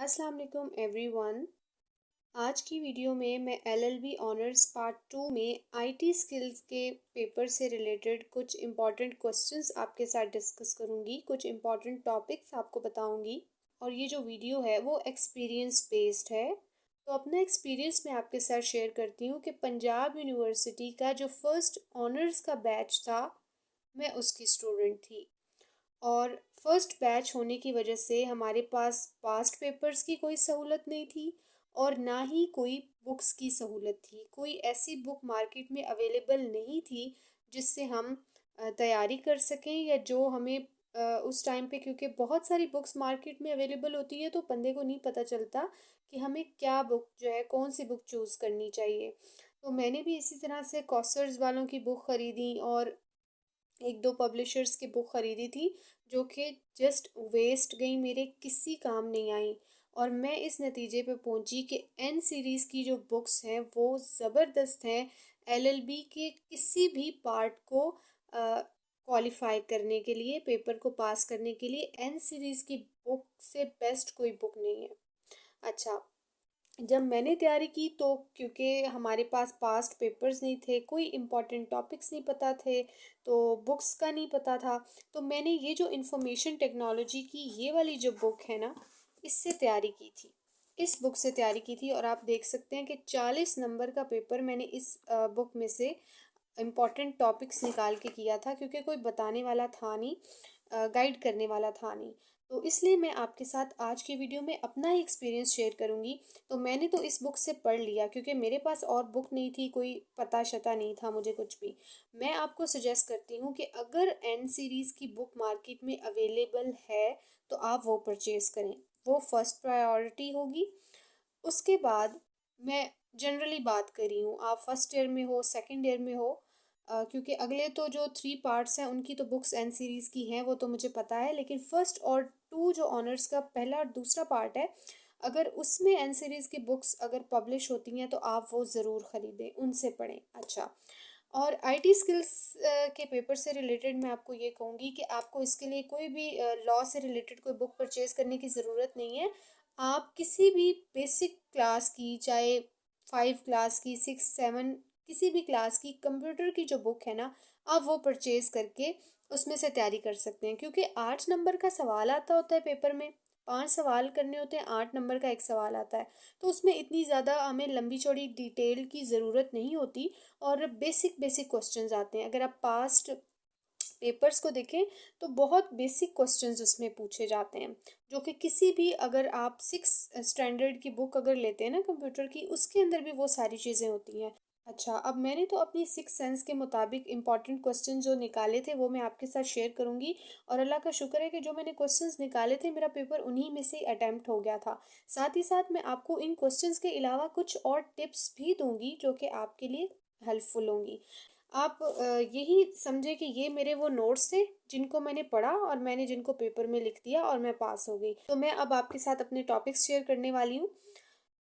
अस्सलाम वालेकुम एवरीवन। आज की वीडियो में मैं एलएलबी ऑनर्स पार्ट 2 में आईटी स्किल्स के पेपर से रिलेटेड कुछ इम्पॉर्टेंट क्वेश्चंस आपके साथ डिस्कस करूंगी, कुछ इम्पॉर्टेंट टॉपिक्स आपको बताऊंगी। और ये जो वीडियो है वो एक्सपीरियंस बेस्ड है। तो अपना एक्सपीरियंस मैं आपके साथ शेयर करती हूँ कि पंजाब यूनिवर्सिटी का जो फर्स्ट ऑनर्स का बैच था, मैं उसकी स्टूडेंट थी। और फर्स्ट बैच होने की वजह से हमारे पास पास्ट पेपर्स की कोई सहूलत नहीं थी और ना ही कोई बुक्स की सहूलत थी। कोई ऐसी बुक मार्केट में अवेलेबल नहीं थी जिससे हम तैयारी कर सकें, या जो हमें उस टाइम पे, क्योंकि बहुत सारी बुक्स मार्केट में अवेलेबल होती हैं तो बंदे को नहीं पता चलता कि हमें क्या बुक जो है, कौन सी बुक चूज़ करनी चाहिए। तो मैंने भी इसी तरह से कॉसर्स वालों की बुक ख़रीदी और एक दो पब्लिशर्स की बुक खरीदी थी, जो कि जस्ट वेस्ट गई, मेरे किसी काम नहीं आई। और मैं इस नतीजे पे पहुंची कि एन सीरीज़ की जो बुक्स हैं वो ज़बरदस्त हैं एलएलबी के किसी भी पार्ट को क्वालिफाई करने के लिए, पेपर को पास करने के लिए एन सीरीज़ की बुक से बेस्ट कोई बुक नहीं है। अच्छा, जब मैंने तैयारी की तो क्योंकि हमारे पास पास्ट पेपर्स नहीं थे, कोई इम्पोर्टेंट टॉपिक्स नहीं पता थे, तो बुक्स का नहीं पता था। तो मैंने ये जो इंफॉर्मेशन टेक्नोलॉजी की ये वाली जो बुक है ना, इससे तैयारी की थी। इस बुक से तैयारी की थी और आप देख सकते हैं कि 40 नंबर का पेपर मैंने इस बुक में से इम्पॉर्टेंट टॉपिक्स निकाल के किया था, क्योंकि कोई बताने वाला था नहीं, गाइड करने वाला था नहीं। तो इसलिए मैं आपके साथ आज की वीडियो में अपना ही एक्सपीरियंस शेयर करूंगी। तो मैंने तो इस बुक से पढ़ लिया क्योंकि मेरे पास और बुक नहीं थी, कोई पता शता नहीं था मुझे कुछ भी। मैं आपको सजेस्ट करती हूँ कि अगर एन सीरीज़ की बुक मार्केट में अवेलेबल है तो आप वो परचेज़ करें, वो फर्स्ट प्रायोरिटी होगी। उसके बाद मैं जनरली बात कर रही हूँ, आप फर्स्ट ईयर में हो, सेकंड ईयर में हो, क्योंकि अगले तो जो 3 पार्ट्स हैं उनकी तो बुक्स एन सीरीज़ की हैं, वो तो मुझे पता है। लेकिन फर्स्ट और टू जो ऑनर्स का पहला और दूसरा पार्ट है, अगर उसमें एन सीरीज़ की बुक्स अगर पब्लिश होती हैं तो आप वो ज़रूर ख़रीदें, उनसे पढ़ें। अच्छा, और आईटी स्किल्स के पेपर से रिलेटेड मैं आपको ये कहूँगी कि आपको इसके लिए कोई भी लॉ से रिलेटेड कोई बुक परचेज़ करने की ज़रूरत नहीं है। आप किसी भी बेसिक क्लास की, चाहे 5 क्लास की, 6 7, किसी भी क्लास की कंप्यूटर की जो बुक है ना, आप वो परचेज़ करके उसमें से तैयारी कर सकते हैं। क्योंकि 8 नंबर का सवाल आता होता है पेपर में, 5 सवाल करने होते हैं, 8 नंबर का एक सवाल आता है। तो उसमें इतनी ज़्यादा हमें लंबी चौड़ी डिटेल की ज़रूरत नहीं होती और बेसिक बेसिक क्वेश्चंस आते हैं। अगर आप पास्ट पेपर्स को देखें तो बहुत बेसिक क्वेश्चंस उसमें पूछे जाते हैं, जो कि किसी भी, अगर आप 6 स्टैंडर्ड की बुक अगर लेते हैं ना कंप्यूटर की, उसके अंदर भी वो सारी चीज़ें होती हैं। अच्छा, अब मैंने तो अपनी 6 सेंस के मुताबिक इम्पॉर्टेंट क्वेश्चन जो निकाले थे वो मैं आपके साथ शेयर करूंगी। और अल्लाह का शुक्र है कि जो मैंने क्वेश्चंस निकाले थे, मेरा पेपर उन्हीं में से अटेम्प्ट हो गया था। साथ ही साथ मैं आपको इन क्वेश्चंस के अलावा कुछ और टिप्स भी दूंगी जो कि आपके लिए हेल्पफुल होंगी। आप यही समझे कि ये मेरे वो नोट्स थे जिनको मैंने पढ़ा और मैंने जिनको पेपर में लिख दिया और मैं पास हो गई। तो मैं अब आपके साथ अपने टॉपिक्स शेयर करने वाली हूँ।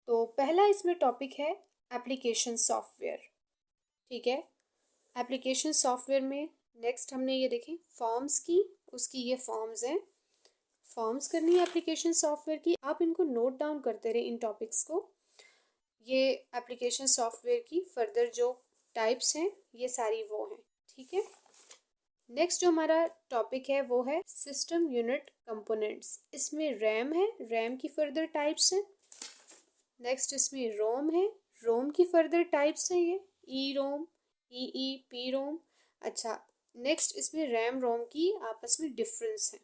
तो पहला इसमें टॉपिक है एप्लीकेशन सॉफ्टवेयर। ठीक है, एप्लीकेशन सॉफ्टवेयर में नेक्स्ट हमने ये देखें फॉर्म्स की, उसकी ये फॉर्म्स हैं। फॉर्म्स करनी है एप्लीकेशन सॉफ्टवेयर की, आप इनको नोट डाउन करते रहे इन टॉपिक्स को। ये एप्लीकेशन सॉफ्टवेयर की फर्दर जो टाइप्स हैं, ये सारी वो हैं। ठीक है, नेक्स्ट जो हमारा टॉपिक है वो है सिस्टम यूनिट कंपोनेंट्स। इसमें रैम है, रैम की फर्दर टाइप्स हैं। नेक्स्ट इसमें रोम है, रोम की फर्दर टाइप्स हैं, ये ई रोम, ई ई पी रोम। अच्छा, नेक्स्ट इसमें रैम रोम की आपस में डिफरेंस है।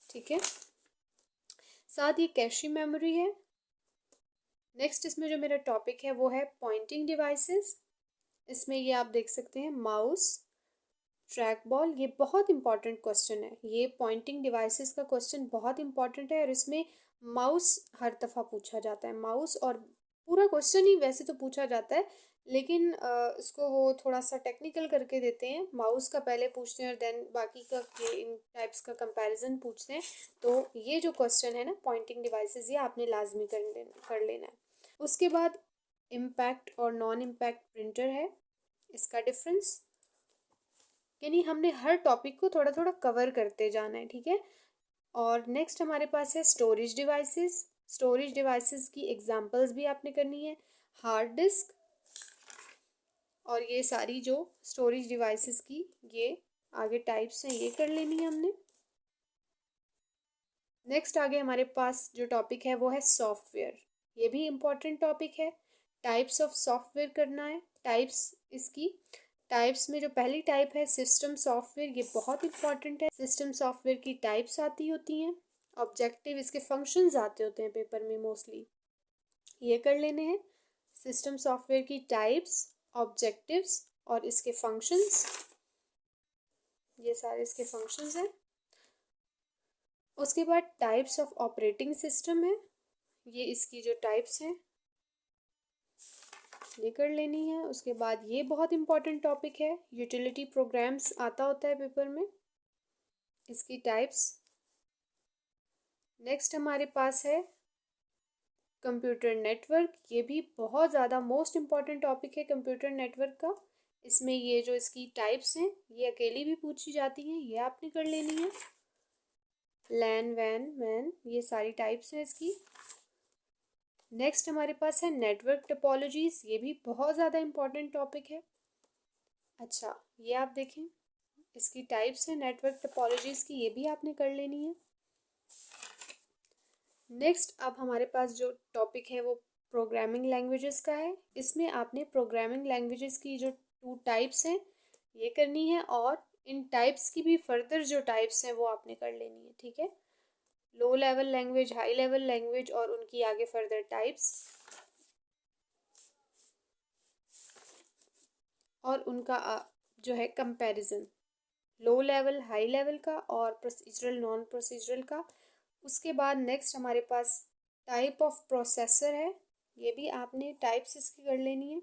ठीक है, साथ ये कैशे मेमोरी है। नेक्स्ट इसमें जो मेरा टॉपिक है वो है पॉइंटिंग डिवाइसेस। इसमें ये आप देख सकते हैं माउस, ट्रैक बॉल। ये बहुत इंपॉर्टेंट क्वेश्चन है, ये पॉइंटिंग डिवाइसेस का क्वेश्चन बहुत इंपॉर्टेंट है और इसमें माउस हर दफ़ा पूछा जाता है। माउस और पूरा क्वेश्चन ही वैसे तो पूछा जाता है, लेकिन इसको वो थोड़ा सा टेक्निकल करके देते हैं। माउस का पहले पूछते हैं और देन बाकी का ये इन टाइप्स का कंपैरिजन पूछते हैं। तो ये जो क्वेश्चन है ना पॉइंटिंग डिवाइसेस, ये आपने लाजमी कर लेना है। उसके बाद इम्पैक्ट और नॉन इम्पैक्ट प्रिंटर है, इसका डिफरेंस, यानी हमने हर टॉपिक को थोड़ा थोड़ा कवर करते जाना है। ठीक है, और नेक्स्ट हमारे पास है स्टोरेज डिवाइसेस। स्टोरेज डिवाइसेस की एग्जांपल्स भी आपने करनी है, हार्ड डिस्क और ये सारी जो स्टोरेज डिवाइसेस की ये आगे टाइप्स हैं ये कर लेनी है हमने। नेक्स्ट आगे हमारे पास जो टॉपिक है वो है सॉफ्टवेयर। ये भी इम्पोर्टेंट टॉपिक है। टाइप्स ऑफ सॉफ्टवेयर करना है। टाइप्स इसकी टाइप्स में जो पहली टाइप है सिस्टम सॉफ्टवेयर, ये बहुत इंपॉर्टेंट है। सिस्टम सॉफ्टवेयर की टाइप्स आती होती हैं, ऑब्जेक्टिव इसके फंक्शंस आते होते हैं पेपर में मोस्टली, ये कर लेने हैं। सिस्टम सॉफ्टवेयर की टाइप्स, ऑब्जेक्टिव्स और इसके फंक्शंस, ये सारे इसके फंक्शंस हैं। उसके बाद टाइप्स ऑफ ऑपरेटिंग सिस्टम है, ये इसकी जो टाइप्स हैं ये कर लेनी है। उसके बाद ये बहुत इंपॉर्टेंट टॉपिक है, यूटिलिटी प्रोग्राम्स आता होता है पेपर में, इसकी टाइप्स। नेक्स्ट हमारे पास है कंप्यूटर नेटवर्क। ये भी बहुत ज़्यादा मोस्ट इम्पॉर्टेंट टॉपिक है कंप्यूटर नेटवर्क का। इसमें ये जो इसकी टाइप्स हैं ये अकेली भी पूछी जाती हैं, ये आपने कर लेनी है। लैन वैन मैन, ये सारी टाइप्स हैं इसकी। नेक्स्ट हमारे पास है नेटवर्क टोपोलॉजीज, ये भी बहुत ज़्यादा इम्पॉर्टेंट टॉपिक है। अच्छा, ये आप देखें इसकी टाइप्स हैं नेटवर्क टोपोलॉजीज की, ये भी आपने कर लेनी है। नेक्स्ट अब हमारे पास जो टॉपिक है वो प्रोग्रामिंग लैंग्वेजेस का है। इसमें आपने प्रोग्रामिंग लैंग्वेजेस की जो 2 टाइप्स हैं ये करनी है और इन टाइप्स की भी फर्दर जो टाइप्स हैं वो आपने कर लेनी है, ठीक है। Low level language, high level language और उनकी आगे फर्दर टाइप्स और उनका जो है comparison, low level high level का और प्रोसीजरल नॉन प्रोसीजरल का। उसके बाद नेक्स्ट हमारे पास टाइप ऑफ प्रोसेसर है, ये भी आपने टाइप्स इसकी कर लेनी है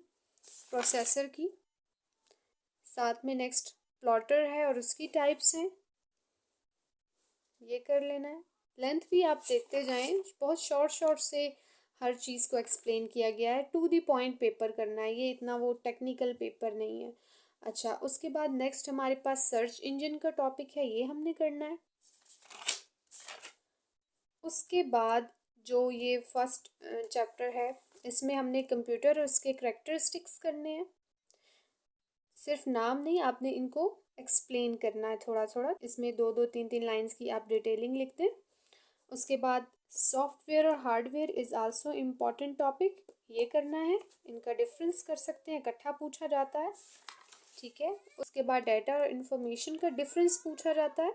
प्रोसेसर की। साथ में नेक्स्ट प्लॉटर है और उसकी टाइप्स हैं, ये कर लेना है। लेंथ भी आप देखते जाएं, बहुत शॉर्ट शॉर्ट से हर चीज़ को एक्सप्लेन किया गया है, टू दी पॉइंट पेपर करना है, ये इतना वो टेक्निकल पेपर नहीं है। अच्छा, उसके बाद नेक्स्ट हमारे पास सर्च इंजन का टॉपिक है, ये हमने करना है। उसके बाद जो ये फर्स्ट चैप्टर है इसमें हमने कंप्यूटर और उसके करैक्टरिस्टिक्स करने हैं। सिर्फ नाम नहीं, आपने इनको एक्सप्लेन करना है थोड़ा थोड़ा, इसमें दो दो तीन तीन लाइंस की आप डिटेलिंग लिख दें। उसके बाद सॉफ्टवेयर और hardware is also important topic, ये करना है। इनका डिफरेंस कर सकते हैं, इकट्ठा पूछा जाता है, ठीक है। उसके बाद डाटा और इन्फॉर्मेशन का डिफरेंस पूछा जाता है,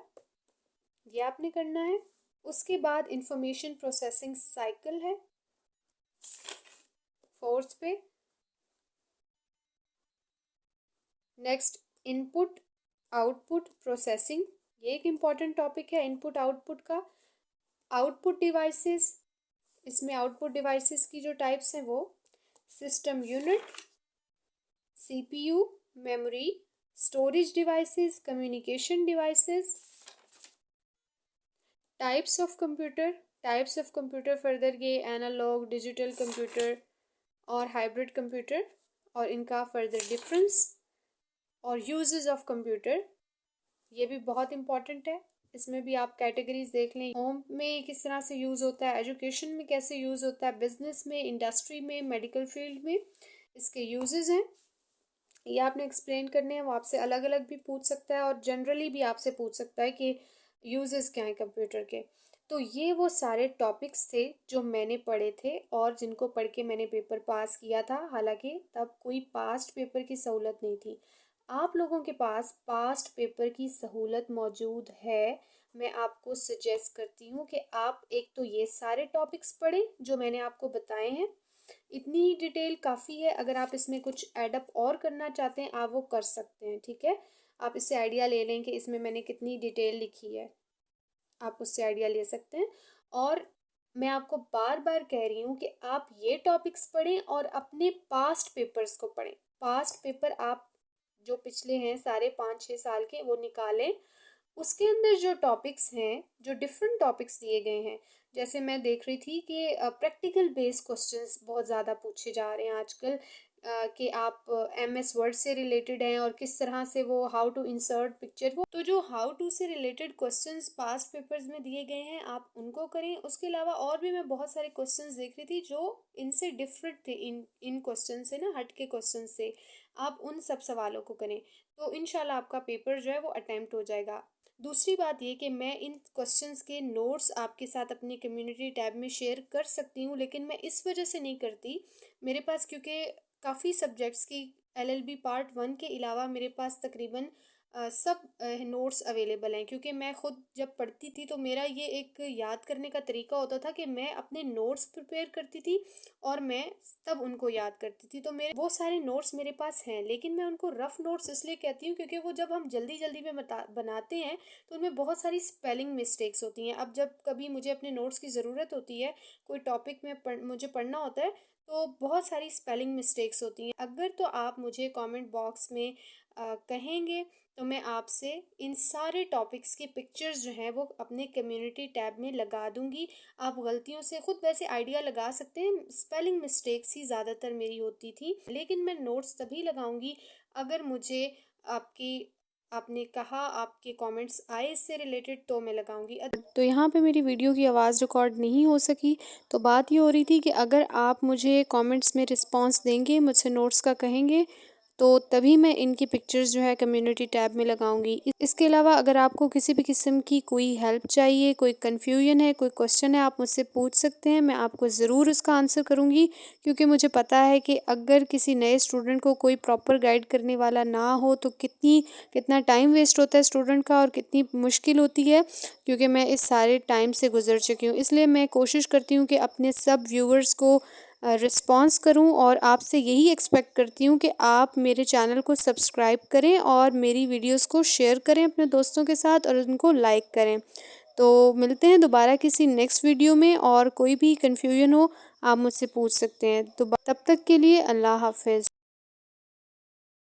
ये आपने करना है। उसके बाद इंफॉर्मेशन प्रोसेसिंग साइकिल है फोर्थ पे। नेक्स्ट इनपुट आउटपुट प्रोसेसिंग, ये एक इम्पॉर्टेंट टॉपिक है इनपुट आउटपुट का। आउटपुट डिवाइसेस, इसमें आउटपुट डिवाइसेस की जो टाइप्स हैं वो system unit, CPU, memory, storage devices, communication devices. Types of computer, types of computer further ये एनालॉग, डिजिटल कंप्यूटर और हाइब्रिड कंप्यूटर और इनका फर्दर डिफरेंस और यूजेस ऑफ कंप्यूटर, ये भी बहुत इंपॉर्टेंट है। इसमें भी आप कैटेगरीज देख लें, होम में किस तरह से यूज़ होता है, एजुकेशन में कैसे यूज़ होता है, बिजनेस में, इंडस्ट्री में, मेडिकल फील्ड में इसके यूजेस हैं, ये आपने एक्सप्लेन करने हैं। वो आपसे अलग अलग भी पूछ सकता है और जनरली भी आपसे पूछ सकता है कि यूजेस क्या हैं कंप्यूटर के। तो ये वो सारे टॉपिक्स थे जो मैंने पढ़े थे और जिनको पढ़ के मैंने पेपर पास किया था। हालांकि तब कोई पास्ट पेपर की सहूलत नहीं थी, आप लोगों के पास पास्ट पेपर की सहूलत मौजूद है। मैं आपको सजेस्ट करती हूँ कि आप एक तो ये सारे टॉपिक्स पढ़ें जो मैंने आपको बताए हैं, इतनी ही डिटेल काफ़ी है। अगर आप इसमें कुछ एडअप और करना चाहते हैं आप वो कर सकते हैं, ठीक है। आप इससे आइडिया ले लें कि इसमें मैंने कितनी डिटेल लिखी है, आप उससे आइडिया ले सकते हैं। और मैं आपको बार बार कह रही हूँ कि आप ये टॉपिक्स पढ़ें और अपने पास्ट पेपर्स को पढ़ें। पास्ट पेपर आप जो पिछले हैं सारे 5-6 साल के वो निकालें, उसके अंदर जो टॉपिक्स हैं, जो डिफरेंट टॉपिक्स दिए गए हैं, जैसे मैं देख रही थी कि प्रैक्टिकल बेस्ड क्वेश्चंस बहुत ज़्यादा पूछे जा रहे हैं आजकल। कि आप MS वर्ड से रिलेटेड हैं और किस तरह से वो हाउ टू इंसर्ट पिक्चर, वो तो जो हाउ टू से रिलेटेड क्वेश्चंस पास्ट पेपर्स में दिए गए हैं आप उनको करें। उसके अलावा और भी मैं बहुत सारे क्वेश्चंस देख रही थी जो इनसे डिफरेंट थे, इन इन क्वेश्चन से ना, हट के क्वेश्चन से आप उन सब सवालों को करें, तो इंशाल्लाह आपका पेपर जो है वो अटेम्प्ट हो जाएगा। दूसरी बात ये कि मैं इन क्वेश्चंस के नोट्स आपके साथ अपनी कम्युनिटी टैब में शेयर कर सकती हूँ, लेकिन मैं इस वजह से नहीं करती। मेरे पास क्योंकि काफ़ी सब्जेक्ट्स की LLB पार्ट 1 के अलावा मेरे पास तकरीबन सब नोट्स अवेलेबल हैं, क्योंकि मैं खुद जब पढ़ती थी तो मेरा ये एक याद करने का तरीका होता था कि मैं अपने नोट्स प्रिपेयर करती थी और मैं तब उनको याद करती थी। तो मेरे वो सारे नोट्स मेरे पास हैं, लेकिन मैं उनको रफ नोट्स इसलिए कहती हूँ क्योंकि वो जब हम जल्दी जल्दी में बनाते हैं तो उनमें बहुत सारी स्पेलिंग मिस्टेक्स होती हैं। अब जब कभी मुझे अपने नोट्स की ज़रूरत होती है, कोई टॉपिक में मुझे पढ़ना होता है, तो बहुत सारी स्पेलिंग मिस्टेक्स होती हैं। अगर तो आप मुझे कमेंट बॉक्स में कहेंगे तो मैं आपसे इन सारे टॉपिक्स की पिक्चर्स जो हैं वो अपने कम्युनिटी टैब में लगा दूंगी। आप गलतियों से खुद वैसे आइडिया लगा सकते हैं, स्पेलिंग मिस्टेक्स ही ज़्यादातर मेरी होती थी, लेकिन मैं नोट्स तभी लगाऊंगी अगर मुझे आपकी आपने कहा, आपके कमेंट्स आए इससे रिलेटेड, तो मैं लगाऊंगी। तो यहाँ पे मेरी वीडियो की आवाज़ रिकॉर्ड नहीं हो सकी। तो बात ये हो रही थी कि अगर आप मुझे कमेंट्स में रिस्पांस देंगे, मुझसे नोट्स का कहेंगे, तो तभी मैं इनकी पिक्चर्स जो है कम्युनिटी टैब में लगाऊंगी। इसके अलावा अगर आपको किसी भी किस्म की कोई हेल्प चाहिए, कोई कन्फ्यूजन है, कोई क्वेश्चन है, आप मुझसे पूछ सकते हैं। मैं आपको ज़रूर उसका आंसर करूंगी, क्योंकि मुझे पता है कि अगर किसी नए स्टूडेंट को कोई प्रॉपर गाइड करने वाला ना हो तो कितना टाइम वेस्ट होता है स्टूडेंट का और कितनी मुश्किल होती है, क्योंकि मैं इस सारे टाइम से गुजर चुकी हूँ। इसलिए मैं कोशिश करती हूँ कि अपने सब व्यूवर्स को रिस्पॉन्स करूं और आपसे यही एक्सपेक्ट करती हूं कि आप मेरे चैनल को सब्सक्राइब करें और मेरी वीडियोस को शेयर करें अपने दोस्तों के साथ और उनको लाइक करें। तो मिलते हैं दोबारा किसी नेक्स्ट वीडियो में, और कोई भी कन्फ्यूजन हो आप मुझसे पूछ सकते हैं। तो तब तक के लिए अल्लाह हाफिज़।